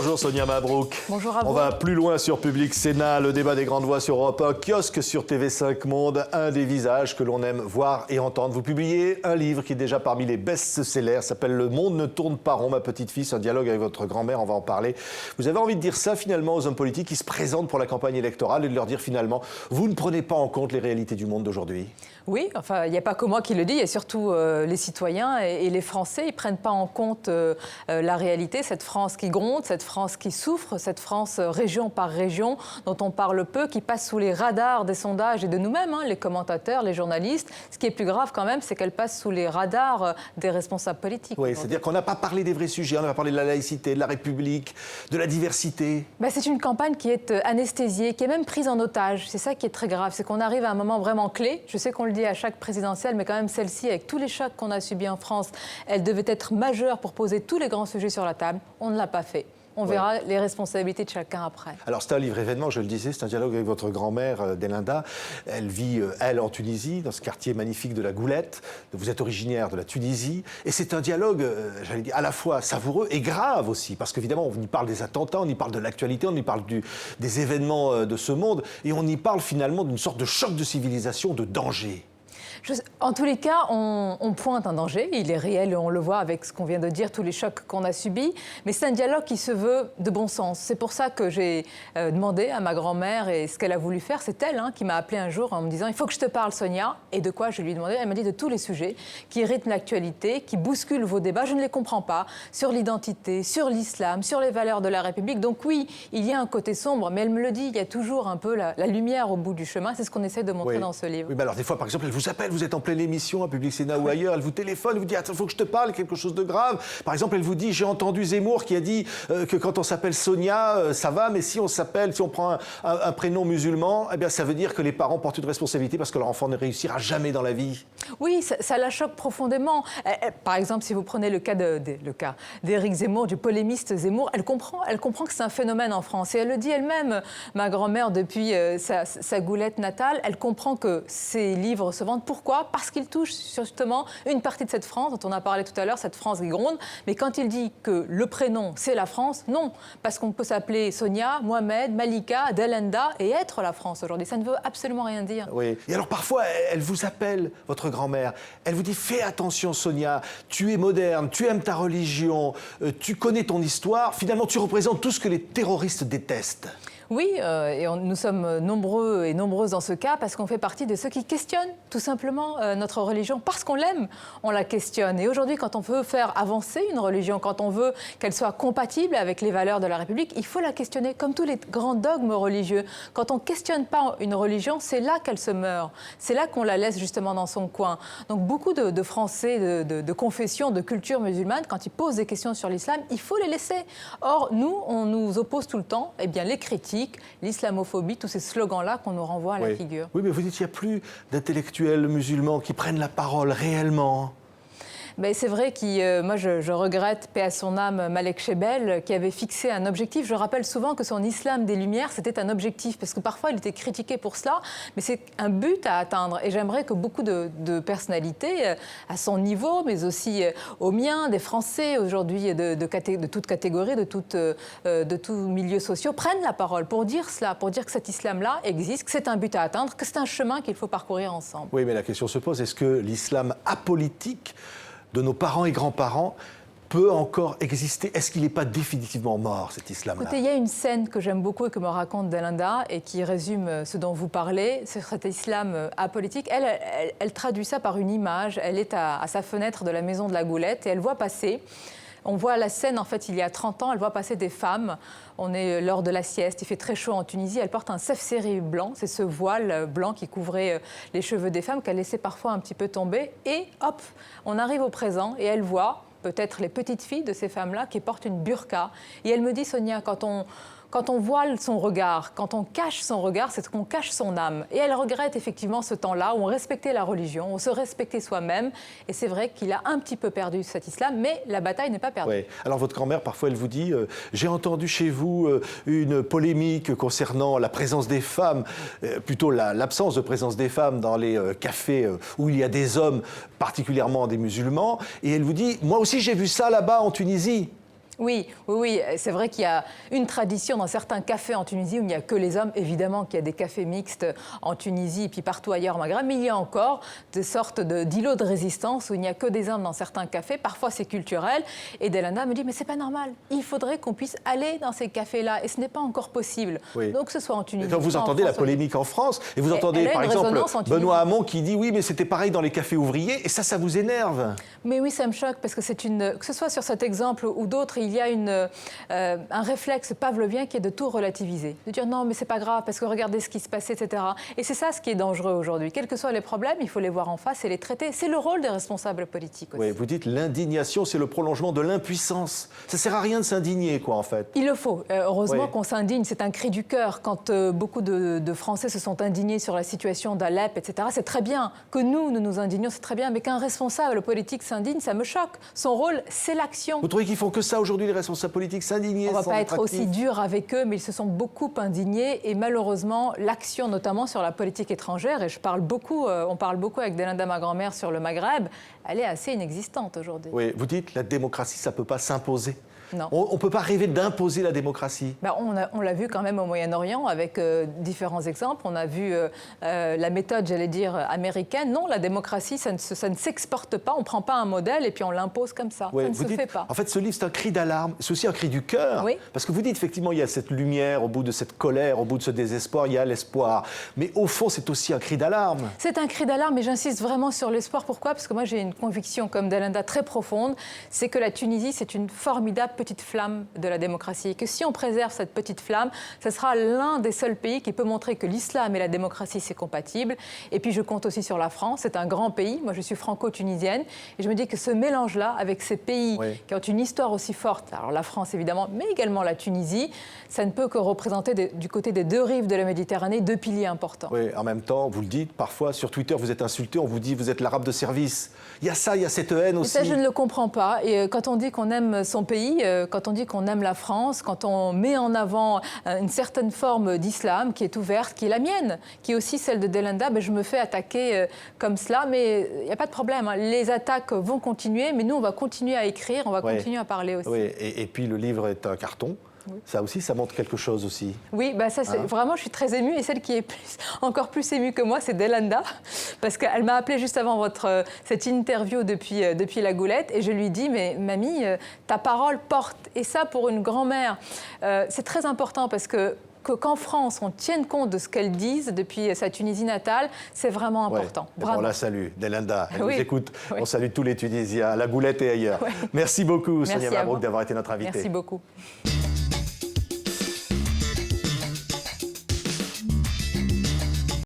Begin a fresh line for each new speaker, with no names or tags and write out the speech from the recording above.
Bonjour Sonia Mabrouk.
Bonjour à vous.
On va plus loin sur Public Sénat, le débat des grandes voix sur Europe 1, kiosque sur TV5 Monde, un des visages que l'on aime voir et entendre. Vous publiez un livre qui est déjà parmi les best-sellers, s'appelle Le monde ne tourne pas rond, ma petite fille, c'est un dialogue avec votre grand-mère, on va en parler. Vous avez envie de dire ça finalement aux hommes politiques qui se présentent pour la campagne électorale et de leur dire finalement, vous ne prenez pas en compte les réalités du monde d'aujourd'hui?
Oui, enfin, il n'y a pas que moi qui le dis, il y a surtout les citoyens et les Français. Ils ne prennent pas en compte la réalité, cette France qui gronde, cette France qui souffre, cette France région par région, dont on parle peu, qui passe sous les radars des sondages et de nous-mêmes, les commentateurs, les journalistes. Ce qui est plus grave quand même, c'est qu'elle passe sous les radars des responsables politiques.
Oui, c'est-à-dire qu'on n'a pas parlé des vrais sujets, on n'a pas parlé de la laïcité, de la République, de la diversité.
C'est une campagne qui est anesthésiée, qui est même prise en otage. C'est ça qui est très grave, c'est qu'on arrive à un moment vraiment clé. Je sais qu'on le dit à chaque présidentielle, mais quand même celle-ci, avec tous les chocs qu'on a subis en France, elle devait être majeure pour poser tous les grands sujets sur la table. On ne l'a pas fait. On verra les responsabilités de chacun après.
Alors c'est un livre événement, je le disais, c'est un dialogue avec votre grand-mère, Delinda. Elle vit, elle, en Tunisie, dans ce quartier magnifique de la Goulette. Vous êtes originaire de la Tunisie. Et c'est un dialogue, j'allais dire, à la fois savoureux et grave aussi. Parce qu'évidemment, on y parle des attentats, on y parle de l'actualité, on y parle des événements de ce monde. Et on y parle finalement d'une sorte de choc de civilisation, de danger.
En tous les cas, on pointe un danger, il est réel et on le voit avec ce qu'on vient de dire, tous les chocs qu'on a subis, mais c'est un dialogue qui se veut de bon sens. C'est pour ça que j'ai demandé à ma grand-mère et ce qu'elle a voulu faire, c'est elle qui m'a appelé un jour en me disant « Il faut que je te parle, Sonia ». Et de quoi je lui ai demandé? Elle m'a dit de tous les sujets qui rythment l'actualité, qui bousculent vos débats, je ne les comprends pas, sur l'identité, sur l'islam, sur les valeurs de la République. Donc oui, il y a un côté sombre, mais elle me le dit, il y a toujours un peu la lumière au bout du chemin, c'est ce qu'on essaie de montrer dans ce livre.
Oui, mais alors des fois, par exemple, elle vous appelle, vous êtes en pleine émission à Public Sénat ou ailleurs, elle vous téléphone, elle vous dit « il faut que je te parle, quelque chose de grave ». Par exemple, elle vous dit « j'ai entendu Zemmour qui a dit que quand on s'appelle Sonia, ça va, mais si on prend un prénom musulman, eh bien ça veut dire que les parents portent une responsabilité parce que leur enfant ne réussira jamais dans la vie ».
Oui, ça la choque profondément. Par exemple, si vous prenez le cas d'Éric Zemmour, du polémiste Zemmour, elle comprend que c'est un phénomène en France. Et elle le dit elle-même, ma grand-mère, depuis sa Goulette natale, elle comprend que ces livres se vendent. Pourquoi? Parce qu'il touche justement une partie de cette France dont on a parlé tout à l'heure, cette France qui gronde. Mais quand il dit que le prénom, c'est la France, non. Parce qu'on peut s'appeler Sonia, Mohamed, Malika, Delenda et être la France aujourd'hui. Ça ne veut absolument rien dire.
Oui. Et alors parfois, elle vous appelle, votre grand-mère. Elle vous dit « fais attention Sonia, tu es moderne, tu aimes ta religion, tu connais ton histoire. Finalement, tu représentes tout ce que les terroristes détestent. »
Oui, et nous sommes nombreux et nombreuses dans ce cas parce qu'on fait partie de ceux qui questionnent tout simplement notre religion. Parce qu'on l'aime, on la questionne. Et aujourd'hui, quand on veut faire avancer une religion, quand on veut qu'elle soit compatible avec les valeurs de la République, il faut la questionner, comme tous les grands dogmes religieux. Quand on ne questionne pas une religion, c'est là qu'elle se meurt. C'est là qu'on la laisse justement dans son coin. Donc beaucoup de Français, de confession, de culture musulmane, quand ils posent des questions sur l'islam, il faut les laisser. Or, nous, on nous oppose tout le temps les critiques, l'islamophobie, tous ces slogans-là qu'on nous renvoie à la figure.
Oui, mais vous dites qu'il n'y a plus d'intellectuels musulmans qui prennent la parole réellement.
C'est vrai que moi, je regrette, paix à son âme, Malek Chebel, qui avait fixé un objectif. Je rappelle souvent que son islam des Lumières, c'était un objectif, parce que parfois, il était critiqué pour cela, mais c'est un but à atteindre. Et j'aimerais que beaucoup de personnalités, à son niveau, mais aussi au mien, des Français aujourd'hui de toute catégorie, de tout milieu social, prennent la parole pour dire cela, pour dire que cet islam-là existe, que c'est un but à atteindre, que c'est un chemin qu'il faut parcourir ensemble.
Oui, mais la question se pose, est-ce que l'islam apolitique de nos parents et grands-parents peut encore exister? Est-ce qu'il n'est pas définitivement mort, cet islam-là?
Écoutez, il y a une scène que j'aime beaucoup et que me raconte Delinda et qui résume ce dont vous parlez, c'est cet islam apolitique. Elle traduit ça par une image. Elle est à sa fenêtre de la maison de la Goulette et elle voit passer. On voit la scène, en fait, il y a 30 ans, elle voit passer des femmes. On est lors de la sieste, il fait très chaud en Tunisie. Elle porte un sefseri blanc, c'est ce voile blanc qui couvrait les cheveux des femmes qu'elle laissait parfois un petit peu tomber. Et hop, on arrive au présent et elle voit peut-être les petites filles de ces femmes-là qui portent une burqa. Et elle me dit, Sonia, quand on voile son regard, quand on cache son regard, c'est qu'on cache son âme. Et elle regrette effectivement ce temps-là où on respectait la religion, on se respectait soi-même. Et c'est vrai qu'il a un petit peu perdu cet islam, mais la bataille n'est pas perdue.
Oui. Alors votre grand-mère, parfois, elle vous dit j'ai entendu chez vous une polémique concernant la présence des femmes, plutôt l'absence de présence des femmes dans les cafés où il y a des hommes, particulièrement des musulmans. Et elle vous dit, moi aussi j'ai vu ça là-bas en Tunisie.
Oui, c'est vrai qu'il y a une tradition dans certains cafés en Tunisie où il n'y a que les hommes. Évidemment qu'il y a des cafés mixtes en Tunisie et puis partout ailleurs au Maghreb, mais il y a encore des sortes d'îlots de résistance où il n'y a que des hommes dans certains cafés. Parfois c'est culturel. Et Delanda me dit, mais c'est pas normal. Il faudrait qu'on puisse aller dans ces cafés-là et ce n'est pas encore possible.
Oui.
Donc que ce soit en Tunisie.
Et donc vous entendez la polémique en France et vous entendez par exemple Benoît Hamon qui dit oui mais c'était pareil dans les cafés ouvriers et ça vous énerve.
Mais oui, ça me choque parce que que ce soit sur cet exemple ou d'autres, il y a un réflexe pavlovien qui est de tout relativiser. De dire non, mais c'est pas grave parce que regardez ce qui se passait, etc. Et c'est ça ce qui est dangereux aujourd'hui. Quels que soient les problèmes, il faut les voir en face et les traiter. C'est le rôle des responsables politiques aussi.
Oui, vous dites l'indignation, c'est le prolongement de l'impuissance. Ça sert à rien de s'indigner, quoi, en fait.
Il le faut. Heureusement qu'on s'indigne. C'est un cri du cœur. Quand beaucoup de Français se sont indignés sur la situation d'Alep, etc., c'est très bien. Que nous nous indignons, c'est très bien. Mais qu'un responsable politique s'indigne, ça me choque. Son rôle, c'est l'action.
Vous trouvez qu'ils font que ça aujourd'hui, les responsables politiques, s'indigner?
On ne va pas être aussi dur avec eux, mais ils se sont beaucoup indignés. Et malheureusement, l'action, notamment sur la politique étrangère, et on parle beaucoup avec Delanda, ma grand-mère, sur le Maghreb, elle est assez inexistante aujourd'hui.
Oui, vous dites la démocratie, ça ne peut pas s'imposer.
Non.
On ne peut pas rêver d'imposer la démocratie.
On l'a vu quand même au Moyen-Orient avec différents exemples. On a vu la méthode, j'allais dire, américaine. Non, la démocratie, ça ne s'exporte pas. On ne prend pas un modèle et puis on l'impose comme ça.
Oui,
ça ne se fait pas.
En fait, ce livre, c'est un cri d'alarme. C'est aussi un cri du cœur.
Oui.
Parce que vous dites, effectivement, il y a cette lumière, au bout de cette colère, au bout de ce désespoir, il y a l'espoir. Mais au fond, c'est aussi un cri d'alarme.
C'est un cri d'alarme, mais j'insiste vraiment sur l'espoir. Pourquoi? Parce que moi, j'ai une conviction, comme Delanda, très profonde. C'est que la Tunisie, c'est une formidable petite flamme de la démocratie. Et que si on préserve cette petite flamme, ce sera l'un des seuls pays qui peut montrer que l'islam et la démocratie, c'est compatible. Et puis, je compte aussi sur la France. C'est un grand pays. Moi, je suis franco-tunisienne. Et je me dis que ce mélange-là, avec ces pays qui ont une histoire aussi forte, alors la France, évidemment, mais également la Tunisie, ça ne peut que représenter du côté des deux rives de la Méditerranée deux piliers importants.
Oui, en même temps, vous le dites, parfois, sur Twitter, vous êtes insulté, on vous dit, vous êtes l'arabe de service. Il y a ça, il y a cette haine aussi.
Et ça, je ne le comprends pas. Et quand on dit qu'on aime son pays, quand on dit qu'on aime la France, quand on met en avant une certaine forme d'islam qui est ouverte, qui est la mienne, qui est aussi celle de Delanda, je me fais attaquer comme cela. Mais il n'y a pas de problème. Les attaques vont continuer, mais nous, on va continuer à écrire, on va continuer à parler aussi.
Oui, et puis le livre est un carton. Oui. Ça aussi, ça montre quelque chose aussi.
Oui, ça, vraiment, je suis très émue. Et celle qui est encore plus émue que moi, c'est Delanda. Parce qu'elle m'a appelée juste avant cette interview depuis la Goulette. Et je lui dis, mais mamie, ta parole porte. Et ça, pour une grand-mère, c'est très important parce qu'en France, on tienne compte de ce qu'elles disent depuis sa Tunisie natale, c'est vraiment important.
On la salue, Delanda, elle nous écoute. On salue tous les Tunisiens, la Goulette et ailleurs. Merci beaucoup, Sonia Mabrouk, d'avoir été notre invitée.
Merci beaucoup.